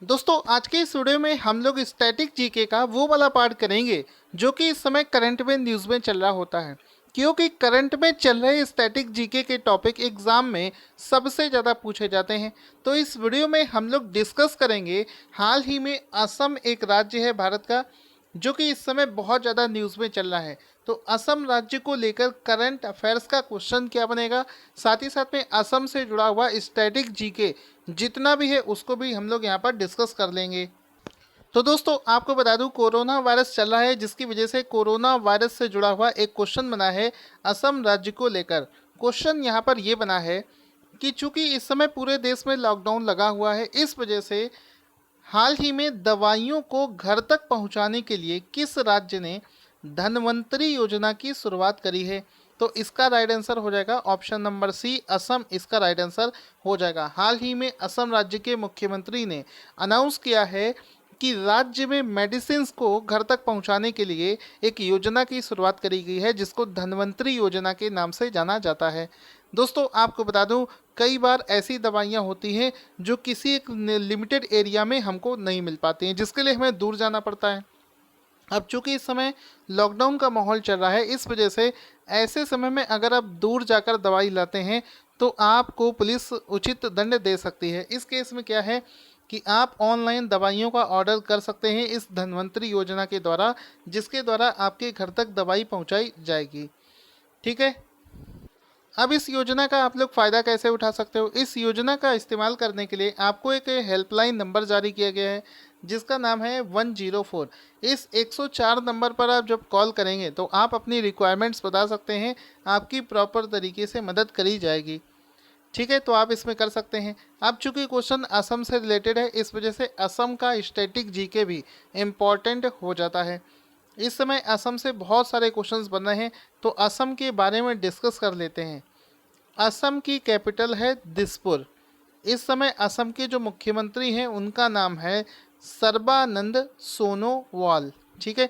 दोस्तों आज के इस वीडियो में हम लोग स्टैटिक जीके का वो वाला पार्ट करेंगे जो कि इस समय करंट में न्यूज़ में चल रहा होता है। क्योंकि करंट में चल रहे स्टैटिक जीके के टॉपिक एग्जाम में सबसे ज़्यादा पूछे जाते हैं। तो इस वीडियो में हम लोग डिस्कस करेंगे हाल ही में असम एक राज्य है भारत का जो कि इस समय बहुत ज़्यादा न्यूज़ में चल रहा है। तो असम राज्य को लेकर करंट अफेयर्स का क्वेश्चन क्या बनेगा, साथ ही साथ में असम से जुड़ा हुआ स्टैटिक जीके जितना भी है उसको भी हम लोग यहाँ पर डिस्कस कर लेंगे। तो दोस्तों आपको बता दूं कोरोना वायरस चल रहा है जिसकी वजह से कोरोना वायरस से जुड़ा हुआ एक क्वेश्चन बना है असम राज्य को लेकर। क्वेश्चन यहाँ पर ये बना है कि चूंकि इस समय पूरे देश में लॉकडाउन लगा हुआ है, इस वजह से हाल ही में दवाइयों को घर तक पहुंचाने के लिए किस राज्य ने धन्वंतरी योजना की शुरुआत करी है। तो इसका राइट आंसर हो जाएगा ऑप्शन नंबर सी, असम इसका राइट आंसर हो जाएगा। हाल ही में असम राज्य के मुख्यमंत्री ने अनाउंस किया है कि राज्य में मेडिसिन को घर तक पहुंचाने के लिए एक योजना की शुरुआत करी गई है जिसको धन्वंतरी योजना के नाम से जाना जाता है। दोस्तों आपको बता दूं कई बार ऐसी दवाइयां होती हैं जो किसी एक लिमिटेड एरिया में हमको नहीं मिल पाती हैं, जिसके लिए हमें दूर जाना पड़ता है। अब चूंकि इस समय लॉकडाउन का माहौल चल रहा है, इस वजह से ऐसे समय में अगर आप दूर जाकर दवाई लाते हैं तो आपको पुलिस उचित दंड दे सकती है। इस केस में क्या है कि आप ऑनलाइन दवाइयों का ऑर्डर कर सकते हैं इस धन्वंतरी योजना के द्वारा, जिसके द्वारा आपके घर तक दवाई पहुंचाई जाएगी। ठीक है, अब इस योजना का आप लोग फ़ायदा कैसे उठा सकते हो। इस योजना का इस्तेमाल करने के लिए आपको एक हेल्पलाइन नंबर जारी किया गया है जिसका नाम है 104। इस 104 नंबर पर आप जब कॉल करेंगे तो आप अपनी रिक्वायरमेंट्स बता सकते हैं, आपकी प्रॉपर तरीके से मदद करी जाएगी। ठीक है, तो आप इसमें कर सकते हैं। अब चूंकि क्वेश्चन असम से रिलेटेड है, इस वजह से असम का स्टैटिक जीके भी इम्पॉर्टेंट हो जाता है। इस समय असम से बहुत सारे क्वेश्चंस बन रहे हैं, तो असम के बारे में डिस्कस कर लेते हैं। असम की कैपिटल है दिसपुर। इस समय असम के जो मुख्यमंत्री हैं उनका नाम है सर्बानंद सोनोवाल। ठीक है,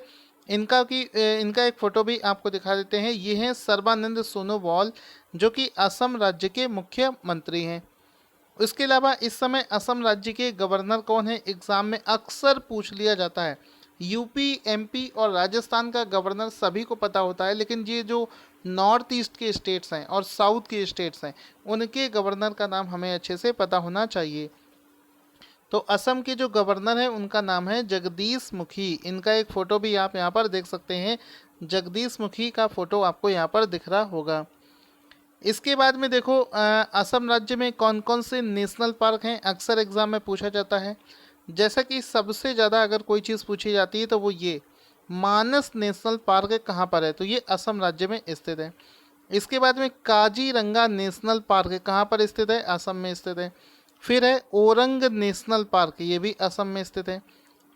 इनका एक फ़ोटो भी आपको दिखा देते हैं। ये हैं सर्बानंद सोनोवाल जो कि असम राज्य के मुख्यमंत्री हैं। इसके अलावा इस समय असम राज्य के गवर्नर कौन है, एग्ज़ाम में अक्सर पूछ लिया जाता है। यूपी, एमपी और राजस्थान का गवर्नर सभी को पता होता है, लेकिन ये जो नॉर्थ ईस्ट के स्टेट्स हैं और साउथ के स्टेट्स हैं उनके गवर्नर का नाम हमें अच्छे से पता होना चाहिए। तो असम के जो गवर्नर हैं उनका नाम है जगदीश मुखी। इनका एक फ़ोटो भी आप यहाँ पर देख सकते हैं, जगदीश मुखी का फ़ोटो आपको यहाँ पर दिख रहा होगा। इसके बाद में देखो असम राज्य में कौन कौन से नेशनल पार्क हैं, अक्सर एग्ज़ाम में पूछा जाता है। जैसा कि सबसे ज़्यादा अगर कोई चीज़ पूछी जाती है तो वो ये मानस नेशनल पार्क कहाँ पर है, तो ये असम राज्य में स्थित है। इसके बाद में काजीरंगा नेशनल पार्क कहाँ पर स्थित है, असम में स्थित है। फिर है ओरंग नेशनल पार्क, ये भी असम में स्थित है।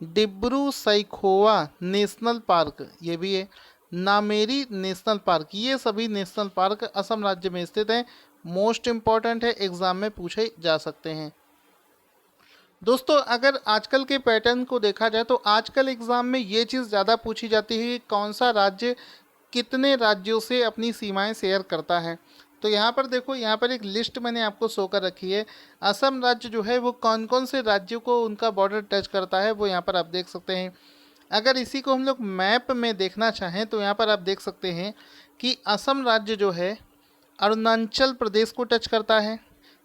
डिब्रू सैखोवा नेशनल पार्क ये भी है। नामेरी नेशनल पार्क, ये सभी नेशनल पार्क असम राज्य में स्थित हैं। मोस्ट इम्पॉर्टेंट है, एग्ज़ाम में पूछे जा सकते हैं। दोस्तों अगर आजकल के पैटर्न को देखा जाए तो आजकल एग्ज़ाम में ये चीज़ ज़्यादा पूछी जाती है कि कौन सा राज्य कितने राज्यों से अपनी सीमाएं शेयर करता है। तो यहाँ पर देखो, यहाँ पर एक लिस्ट मैंने आपको शो कर रखी है। असम राज्य जो है वो कौन कौन से राज्यों को उनका बॉर्डर टच करता है वो यहाँ पर आप देख सकते हैं। अगर इसी को हम लोग मैप में देखना चाहें तो यहाँ पर आप देख सकते हैं कि असम राज्य जो है अरुणाचल प्रदेश को टच करता है,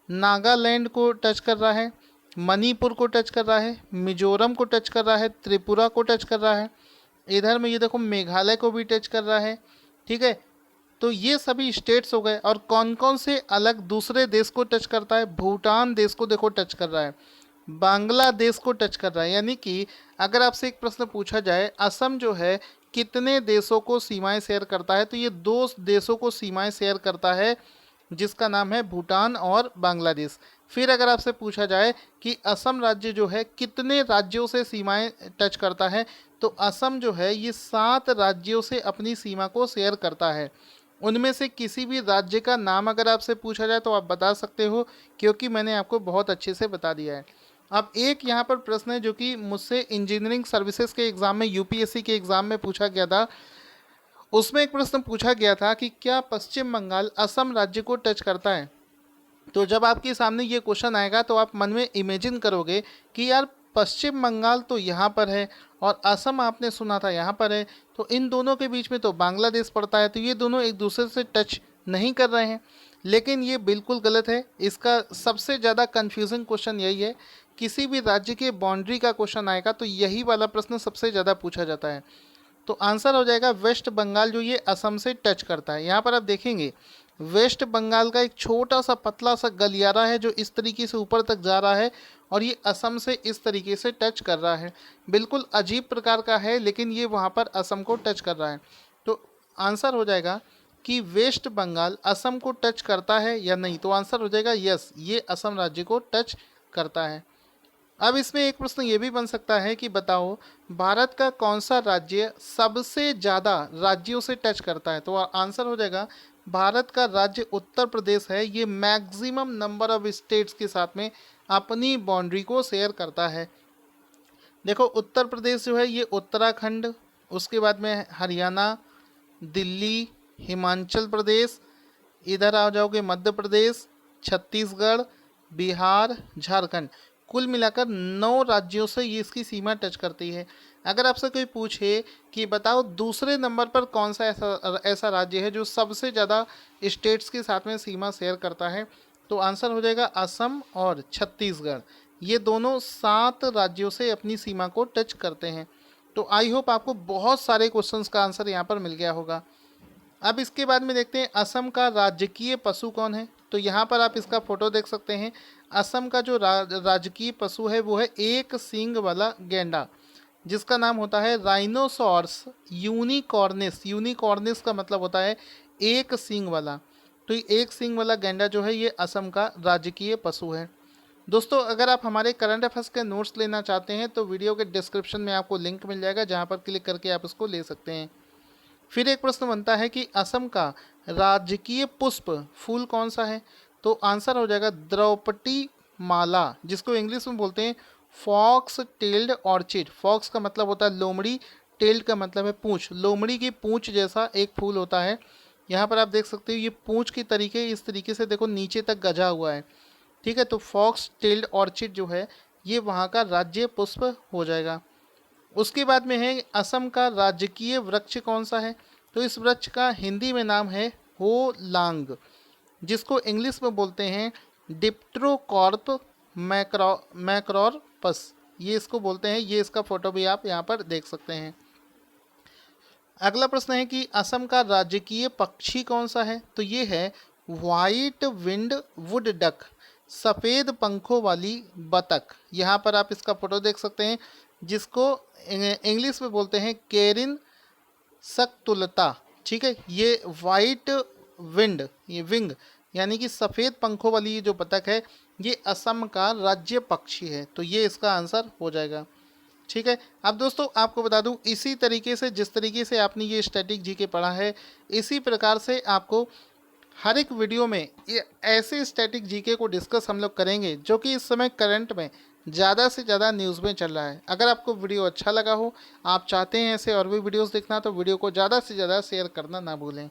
नागालैंड को टच कर रहा है, मणिपुर को टच कर रहा है, मिजोरम को टच कर रहा है, त्रिपुरा को टच कर रहा है, इधर में ये देखो मेघालय को भी टच कर रहा है। ठीक है, तो ये सभी स्टेट्स हो गए। और कौन कौन से अलग दूसरे देश को टच करता है, भूटान देश को देखो टच कर रहा है, बांग्लादेश को टच कर रहा है। यानी कि अगर आपसे एक प्रश्न पूछा जाए असम जो है कितने देशों को सीमाएं शेयर करता है, तो ये दो देशों को सीमाएं शेयर करता है जिसका नाम है भूटान और बांग्लादेश। फिर अगर आपसे पूछा जाए कि असम राज्य जो है कितने राज्यों से सीमाएं टच करता है, तो असम जो है ये 7 राज्यों से अपनी सीमा को शेयर करता है। उनमें से किसी भी राज्य का नाम अगर आपसे पूछा जाए तो आप बता सकते हो, क्योंकि मैंने आपको बहुत अच्छे से बता दिया है। अब एक यहाँ पर प्रश्न है जो कि मुझसे इंजीनियरिंग सर्विसेज के एग्ज़ाम में, यूपीएससी के एग्ज़ाम में पूछा गया था। उसमें एक प्रश्न पूछा गया था कि क्या पश्चिम बंगाल असम राज्य को टच करता है। तो जब आपके सामने ये क्वेश्चन आएगा तो आप मन में इमेजिन करोगे कि यार पश्चिम बंगाल तो यहाँ पर है और असम आपने सुना था यहाँ पर है, तो इन दोनों के बीच में तो बांग्लादेश पड़ता है, तो ये दोनों एक दूसरे से टच नहीं कर रहे हैं। लेकिन ये बिल्कुल गलत है। इसका सबसे ज़्यादा कन्फ्यूजिंग क्वेश्चन यही है, किसी भी राज्य के बाउंड्री का क्वेश्चन आएगा तो यही वाला प्रश्न सबसे ज़्यादा पूछा जाता है। तो आंसर हो जाएगा वेस्ट बंगाल, जो ये असम से टच करता है। यहाँ पर आप देखेंगे वेस्ट बंगाल का एक छोटा सा पतला सा गलियारा है जो इस तरीके से ऊपर तक जा रहा है और ये असम से इस तरीके से टच कर रहा है। बिल्कुल अजीब प्रकार का है, लेकिन ये वहाँ पर असम को टच कर रहा है। तो आंसर हो जाएगा कि वेस्ट बंगाल असम को टच करता है या नहीं। तो आंसर हो जाएगा यस, ये असम राज्य को टच करता है। अब इसमें एक प्रश्न ये भी बन सकता है कि बताओ भारत का कौन सा राज्य सबसे ज़्यादा राज्यों से टच करता है। तो आंसर हो जाएगा भारत का राज्य उत्तर प्रदेश है। ये मैक्सिमम नंबर ऑफ स्टेट्स के साथ में अपनी बाउंड्री को शेयर करता है। देखो उत्तर प्रदेश जो है ये उत्तराखंड, उसके बाद में हरियाणा, दिल्ली, हिमाचल प्रदेश, इधर आ जाओगे मध्य प्रदेश, छत्तीसगढ़, बिहार, झारखंड, कुल मिलाकर 9 राज्यों से ये इसकी सीमा टच करती है। अगर आपसे कोई पूछे कि बताओ दूसरे नंबर पर कौन सा ऐसा राज्य है जो सबसे ज़्यादा स्टेट्स के साथ में सीमा शेयर करता है, तो आंसर हो जाएगा असम और छत्तीसगढ़। ये दोनों 7 राज्यों से अपनी सीमा को टच करते हैं। तो आई होप आपको बहुत सारे क्वेश्चंस का आंसर यहाँ पर मिल गया होगा। अब इसके बाद में देखते हैं असम का राजकीय पशु कौन है। तो यहाँ पर आप इसका फोटो देख सकते हैं। असम का जो राजकीय पशु है वो है एक सींग वाला गैंडा, जिसका नाम होता है राइनोसॉर्स यूनिकॉर्निस। यूनिकॉर्निस का मतलब होता है एक सींग वाला। तो ये एक सींग वाला गैंडा जो है ये असम का राजकीय पशु है। दोस्तों अगर आप हमारे करंट अफेयर्स के नोट्स लेना चाहते हैं तो वीडियो के डिस्क्रिप्शन में आपको लिंक मिल जाएगा, जहाँ पर क्लिक करके आप उसको ले सकते हैं। फिर एक प्रश्न बनता है कि असम का राजकीय पुष्प फूल कौन सा है। तो आंसर हो जाएगा द्रौपदी माला, जिसको इंग्लिश में बोलते हैं फॉक्स टेल्ड ऑर्चिड। फॉक्स का मतलब होता है लोमड़ी, टेल्ड का मतलब है पूंछ। लोमड़ी की पूंछ जैसा एक फूल होता है। यहाँ पर आप देख सकते हो ये पूंछ की तरीके इस तरीके से देखो नीचे तक गजा हुआ है। ठीक है, तो फॉक्स टेल्ड ऑर्चिड जो है ये वहाँ का राज्य पुष्प हो जाएगा। उसके बाद में है असम का राजकीय वृक्ष कौन सा है। तो इस वृक्ष का हिंदी में नाम है होलांग, जिसको इंग्लिश में बोलते हैं डिप्ट्रोकॉर्प मैक्रोरपस, ये इसको बोलते हैं। ये इसका फोटो भी आप यहाँ पर देख सकते हैं। अगला प्रश्न है कि असम का राजकीय पक्षी कौन सा है। तो ये है वाइट विंड वुड डक, सफ़ेद पंखों वाली बतख। यहाँ पर आप इसका फोटो देख सकते हैं, जिसको इंग्लिश में बोलते हैं केरिन सक्तुलता। ठीक है, ये वाइट विंड, ये विंग यानी कि सफ़ेद पंखों वाली ये जो बतख है ये असम का राज्य पक्षी है। तो ये इसका आंसर हो जाएगा। ठीक है, अब दोस्तों आपको बता दूं इसी तरीके से जिस तरीके से आपने ये स्टैटिक जीके पढ़ा है, इसी प्रकार से आपको हर एक वीडियो में ये ऐसे स्टैटिक जीके को डिस्कस हम लोग करेंगे जो कि इस समय करंट में ज़्यादा से ज़्यादा न्यूज़ में चल रहा है। अगर आपको वीडियो अच्छा लगा हो, आप चाहते हैं ऐसे और भी वीडियोस देखना, तो वीडियो को ज़्यादा से ज़्यादा शेयर करना ना भूलें।